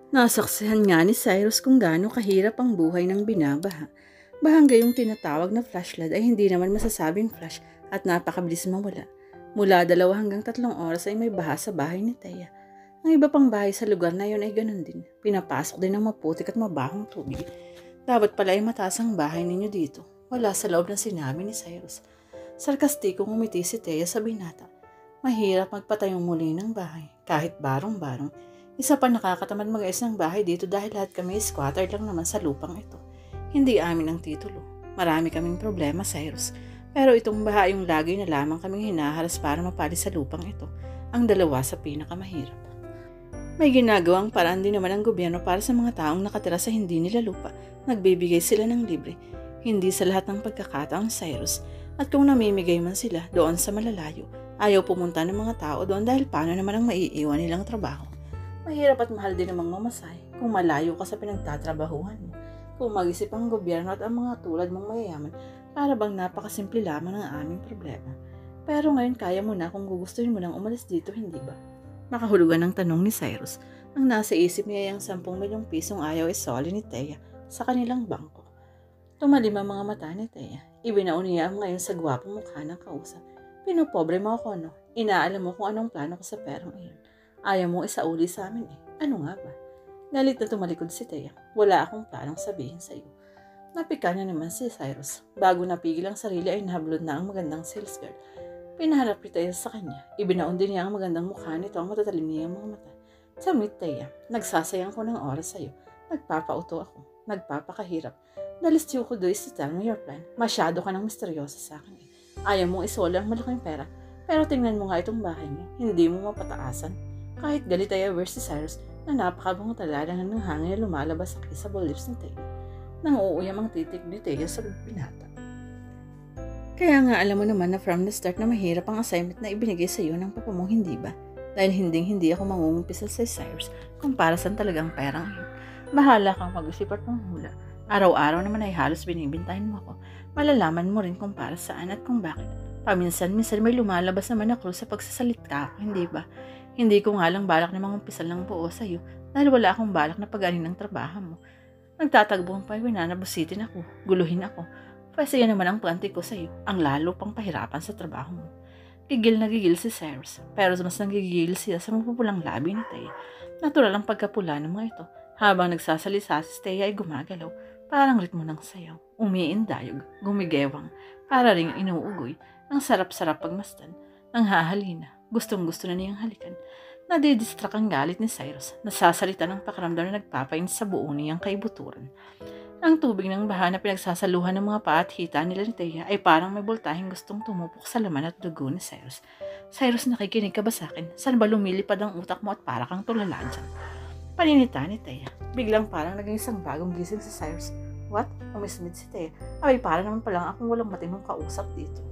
Nasaksihan nga ni Cyrus kung gaano kahirap ang buhay ng binabaha. Bahang gayong tinatawag na flash flood ay hindi naman masasabing flash at napakabilis mawala. Mula 2 hanggang 3 oras ay may baha sa bahay ni Thea. Ang iba pang bahay sa lugar na yon ay ganun din. Pinapasok din ng maputik at mabahong tubig. Dapat pala ay mataas ang bahay ninyo dito. Wala sa loob na sinabi ni Cyrus. Sarkastikong umiti si Thea sa binata. Mahirap magpatayong muli ng bahay, kahit barong-barong. Isa pa nakakatamad mag-ayos ng bahay dito dahil lahat kami squatter lang naman sa lupang ito. Hindi amin ang titulo. Marami kaming problema, Cyrus. Pero itong baha yung lagi na lamang kaming hinaharas para mapali sa lupang ito. Ang dalawa sa pinakamahirap. May ginagawang paraan din naman ang gobyerno para sa mga taong nakatira sa hindi nila lupa. Nagbibigay sila ng libre. Hindi sa lahat ng pagkakataon, Cyrus. At kung namimigay man sila doon sa malalayo, ayaw pumunta ng mga tao doon dahil paano naman ang maiiwan nilang trabaho. Mahirap at mahal din namang mamasahe kung malayo ka sa pinagtatrabahuhan mo. Kung mag-isip ang gobyerno at ang mga tulad mong mayayaman, para bang napakasimple lamang ng aming problema. Pero ngayon kaya mo na kung gugustuhin mo nang umalis dito, hindi ba? Makahulugan ng tanong ni Cyrus. Ang nasa isip niya ay ang 10 milyong pisong ayaw isoli ni Thea sa kanilang bangko. Tumalim ang mga mata ni Thea. Ibinaon niya ngayon sa gwapong mukha ng kausap. Pinopobre mo ako, no? Inaalam mo kung anong plano ko sa perang iyon. Ayaw mo isauli sa amin eh. Ano nga ba? Galit na tumalikod si Thea. Wala akong planong sabihin sa iyo. Napika niya naman si Cyrus. Bago napigil ang sarili ay nahablod na ang magandang sales girl. Pinaharap ni Thea sa kanya. Ibinaon din niya ang magandang mukha nito ang matatalim niyang mga mata. Samit Thea, nagsasayang ko ng oras sa iyo. Nagpapauto ako. Nagpapakahirap. Nalistiyo ko doon to tell me your plan. Masyado ka ng misteryosa sa akin eh. Ayaw mong isola ang malaking pera. Pero tingnan mo nga itong bahay mo. Hindi mo mapataasan. Kahit galit ay aware si Cyrus na napakabang talaga ng hangin na lumalabas sa kissable lips ni Thea. Nang uuyam ang titig ni Thea sa binata. Kaya nga alam mo naman na from the start na mahirap ang assignment na ibinigay sa iyo ng papa mo, hindi ba? Dahil hindi ako mangungumpisal sa Cyrus kung para saan talagang perang iyon. Bahala kang mag-isip at manghula. Araw-araw naman ay halos binibintahin mo ako. Malalaman mo rin kung para saan at kung bakit. Paminsan-minsan may lumalabas naman na clue sa pagsasalita ako, hindi ba? Hindi ko nga lang balak na mangumpisal ng buo sa iyo dahil wala akong balak na pag-anin ng trabaho mo. Nagtatagbong pa winanabusitin ako, guluhin ako. Pwede yan naman ang panty ko sa iyo, ang lalo pang pahirapan sa trabaho mo. Gigil na gigil si Cyrus, pero mas nagigigil siya sa mapupulang labi ni Thea. Natural ang pagkapula ng mga ito. Habang nagsasalisa si Thea ay gumagalaw, parang ritmo ng sayaw, umiindayog, gumigewang, para ring inuugoy. Ang sarap-sarap pagmasdan, ang hahalina, gustong-gusto na niyang halikan. Nadidistract ang galit ni Cyrus, nasasalita ng pakiramdam na nagpapain sa buo niyang kaibuturan. Ang tubig ng baha na pinagsasaluhan ng mga paa at hita nila ni Thea ay parang may boltaheng gustong tumupok sa laman at dugo ni Cyrus. Cyrus, nakikinig ka ba sa akin? Saan ba lumilipad ang utak mo at para kang tulala dyan? Paninita ni Thea. Biglang parang naging isang bagong gising si Cyrus. What? Umismit si Thea. Ay, para naman palang akong walang matinong kausap dito.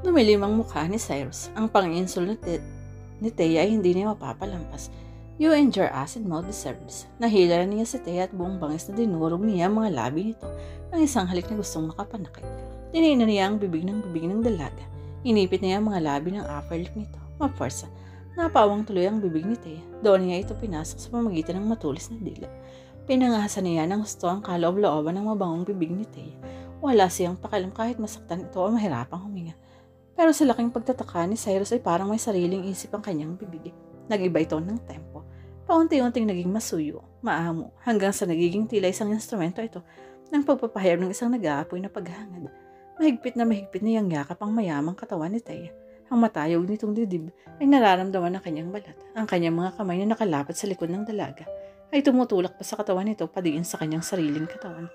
Dumilim ang mukha ni Cyrus. Ang pang-insul ni Thea ay hindi niya mapapalampas. You and your acid mouth deserves. Nahila niya si Thea at buong bangis na dinurog niya ang mga labi nito ng isang halik na gustong makapanakit. Tinina niya ang bibig ng dalaga. Inipit niya ang mga labi ng upper lip nito. Maporsa. Napawang tuloy ang bibig ni Thea. Doon niya ito pinasok sa pamagitan ng matulis na dila. Pinangahasan niya ng gusto ang kaloob-looban ng mabangong bibig ni Thea. Wala siyang pakialam kahit masaktan ito o mahirapang huminga. Pero sa laking pagtataka ni Cyrus ay parang may sariling isip ang kanyang bibig. Nag-iba ito ng tempo. Paunti-unting naging masuyo, maamo, hanggang sa nagiging tila isang instrumento ito ng pagpapahayag ng isang nag-aapoy na paghangad. Mahigpit na niyang yakap ang mayamang katawan ni Thea. Ang matayog nitong dibdib ay nararamdaman ng kanyang balat. Ang kanyang mga kamay na nakalapat sa likod ng dalaga ay tumutulak pa sa katawan nito padiin sa kanyang sariling katawan.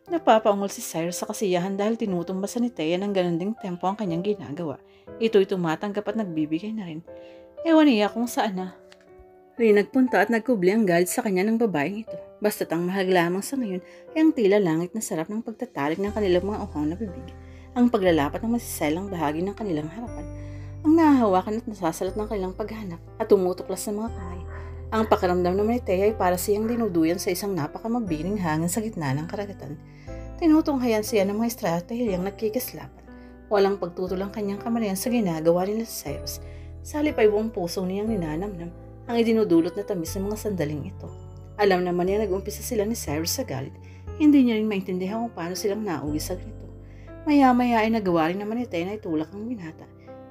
Napapaungol si Cyrus sa kasiyahan dahil tinutumbasan ni Thea ng ganun ding tempo ang kanyang ginagawa. Ito'y tumatanggap at nagbibigay na rin. Ewan niya kung saan na rin nagpunta at nagkubli ang galit sa kanya ng babaeng ito. Basta't ang mahal lamang sa ngayon ay ang tila langit na sarap ng pagtatalik ng kanilang mga uhong na bibig. Ang paglalapat ng masiselang bahagi ng kanilang harapan. Ang nahahawakan at nasasalat ng kanilang paghanap at tumutuklas ng mga kamay. Ang pakiramdam naman ni Thea ay para siyang dinuduyan sa isang napakamabiring hangin sa gitna ng karagatan. Tinutunghayan siya ng mga estratehiyang nagkikislapan. Walang pagtutulang kanyang kamalayan sa ginagawa nila sa Cyrus. Sa halip ay buong puso niyang ninanamnam ang idinudulot na tamis ng mga sandaling ito. Alam naman niya nag-umpisa sila ni Cyrus sa galit. Hindi niya rin maintindihan kung paano silang nauwi sa ganito. Maya-maya ay nagawa rin naman ni Taya na itulak ang binata.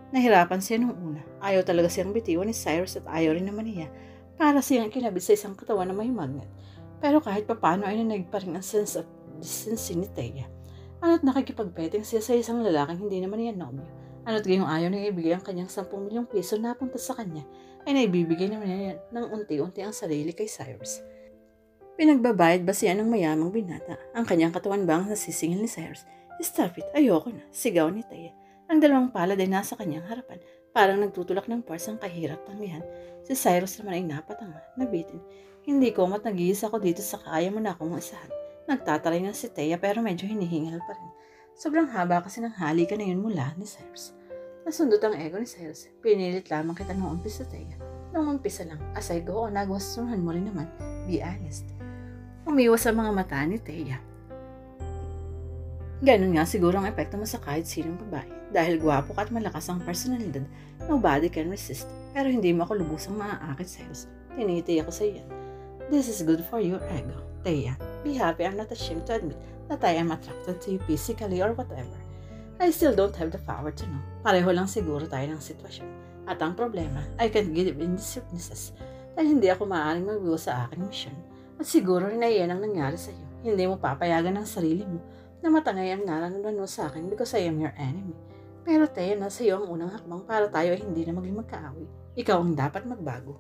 Nahirapan siya nung una. Ayaw talaga siyang bitiwan ni Cyrus at ayaw rin naman niya para siyang kinabit sa isang katawan na may magnet. Pero kahit papano ay nanaig pa rin ang sense of decency ni Taya. Ano't nakikipagbeting siya sa isang lalaking hindi naman niya nobyo. Ano't gayong ayaw na ibigay ang kanyang 10 milyong piso na punta sa kanya, ay naibibigay naman niya ng unti-unti ang sarili kay Cyrus. Pinagbabayad ba siya ng mayamang binata? Ang kanyang katawan ba ang nasisingil ni Cyrus? Stop it, ayoko na, sigaw ni Taya. Ang dalawang palad ay nasa kanyang harapan, parang nagtutulak ng pars ang kahirap tanggihan. Si Cyrus naman ay napatanga, nabitin. Hindi ko mat nag-iisa ko dito sa kaya mo na akong isahan. Nagtataray na si Taya pero medyo hinihingal pa rin. Sobrang haba kasi ng halikan na yun mula ni Cyrus. Nasundot ang ego ni Cyrus. Pinilit lamang kita noong umpisa, Taya. Noong umpisa lang, as I go on, nagwastuhan mo rin naman. Be honest. Umiwas sa mga mata ni Taya. Ganun nga siguro ang epekto mo sa kahit sinong babae. Dahil gwapo ka at malakas ang personalidad, nobody can resist. Pero hindi mo ako lubusang maaakit, Cyrus. Tinitiyak ko sa iyan. This is good for your ego, Taya. Be happy. I'm not ashamed to admit that I am attracted to you physically or whatever. I still don't have the power to know. Pareho lang siguro tayo ng sitwasyon. At ang problema, I can't give in these witnesses dahil hindi ako maaaring magbiwas sa aking mission. At siguro rin na iyan ang nangyari sa iyo. Hindi mo papayagan ng sarili mo na matangay ang nararamdaman mo sa akin because I am your enemy. Pero Taya, nasa iyo ang unang hakbang para tayo ay hindi na maging magkaaway. Ikaw ang dapat magbago.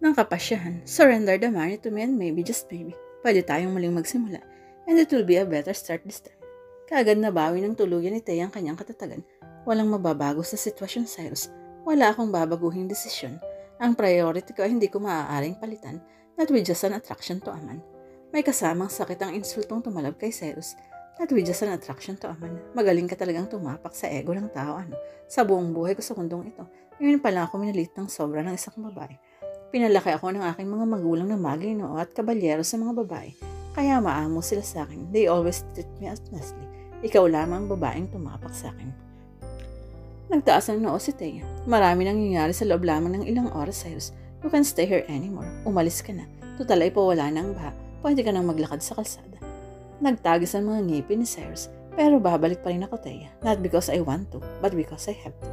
Nang kapasyahan, surrender the money to me and maybe, just maybe, pwede tayong muling magsimula and it will be a better start this time. Kaagad na bawi ng tuluyan ni Taya ang kanyang katatagan. Walang mababago sa sitwasyon, Cyrus. Wala akong babaguhing desisyon. Ang priority ko ay hindi ko maaaring palitan, not with just an attraction to a man. May kasamang sakit ang insultong tumalab kay Cyrus. Not with just an attraction to a man. Magaling ka talagang tumapak sa ego ng tao, ano? Sa buong buhay ko sa mundong ito, ngayon pa lang ako minalit ng sobra ng isang babae. Pinalaki ako ng aking mga magulang na maginoo at kabalyero sa mga babae. Kaya maamo sila sa akin. They always treat me as nicely. Ikaw lamang ang babaeng tumapak sa akin. Nagtaas ang noo si Taya. Marami nangyayari sa loob lamang ng ilang oras, Cyrus. You can't stay here anymore. Umalis ka na. Tutal ay pawala na ang baha. Pwede ka nang maglakad sa kalsada. Nagtagis ang mga ngipin ni Cyrus. Pero babalik pa rin ako, Taya. Not because I want to, but because I have to.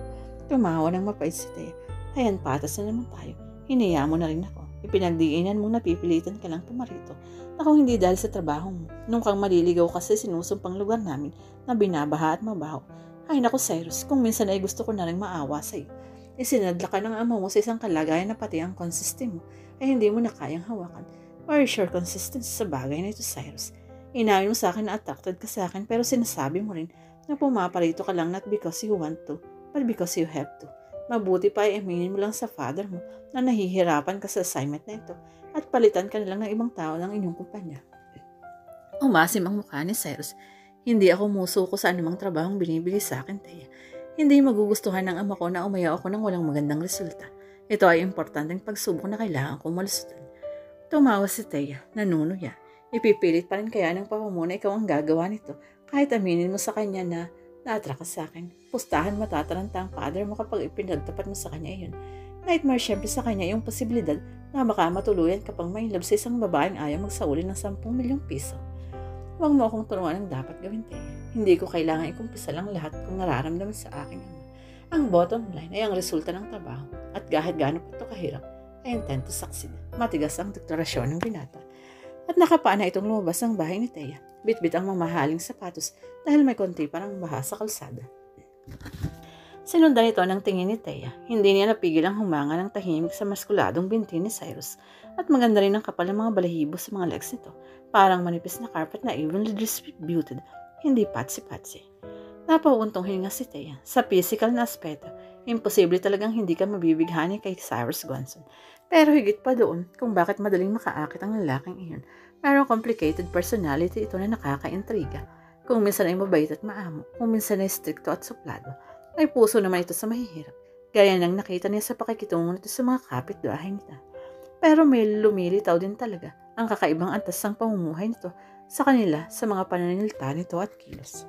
Tumawa ng mapait si Taya. Ayan, patas na naman tayo. Hinaya mo na rin ako. Ipinagdiinan mong napipilitan ka lang pumarito. Ako hindi dahil sa trabaho mo. Nung kang maliligaw kasi sinusumpang lugar namin na binabaha at mabaho. Ay naku, Cyrus, kung minsan ay gusto ko na rin maawa sa iyo. Isinadla ka ng ama mo sa isang kalagayan na pati ang consistency mo ay hindi mo na kayang hawakan. Or sure consistency sa bagay na ito, Cyrus. Inamin mo sa akin na attracted ka sa akin pero sinasabi mo rin na pumaparito ka lang not because you want to, but because you have to. Mabuti pa ay aminin mo lang sa father mo na nahihirapan ka sa assignment na ito at palitan ka na lang ng ibang tao ng inyong kumpanya. Umasim ang mukha ni Cyrus. Hindi ako musuko sa anumang trabahong binibigay sa akin, Taya. Hindi magugustuhan ng ama ko na umayaw ako ng walang magandang resulta. Ito ay importanteng pagsubok na kailangan kong malusutan. Tumawa si Taya, nanunuya. Ipipilit pa rin kaya ng papa mo na ikaw ang gagawa nito kahit aminin mo sa kanya na na-attract ka sa akin. Pustahan matataranta ang father mo kapag ipinagtapat mo sa kanya iyon. Nightmare syempre sa kanya yung posibilidad na baka matuluyan kapag may love sa isang babaeng ayaw magsauli ng 10 milyong piso. Huwag mo akong turuan ang dapat gawin, Taya. Hindi ko kailangan ikumpisa lang lahat kung nararamdaman sa aking ama. Ang bottom line ay ang resulta ng trabaho at kahit gaano pa ito kahirap, I intend to succeed. Matigas ang deklarasyon ng binata. At nakapana itong lumabas ng bahay ni Taya. Bit-bit ang mamahaling sapatos dahil may konti parang baha sa kalsada. Sinundan ito ng tingin ni Taya. Hindi niya napigil ang humanga ng tahimik sa maskuladong binti ni Cyrus. At maganda rin ang kapal ng mga balahibo sa mga legs nito. Parang manipis na carpet na evenly distributed, hindi patsi-patsi. Napauuntong hininga si Taya. Sa physical na aspeto, imposible talagang hindi ka mabibighani kay Cyrus Gonson. Pero higit pa doon kung bakit madaling makaakit ang lalaking iyon. Merong complicated personality ito na nakakaintriga. Kung minsan ay mabait at maamo, kung minsan ay stricto at suplado. May puso naman ito sa mahihirap. Gaya ng nakita niya sa pakikitungo nito sa mga kapitbahay nito. Pero may lumilitaw din talaga ang kakaibang antas ng pamumuhay nito sa kanila sa mga pananalita nito at kilos.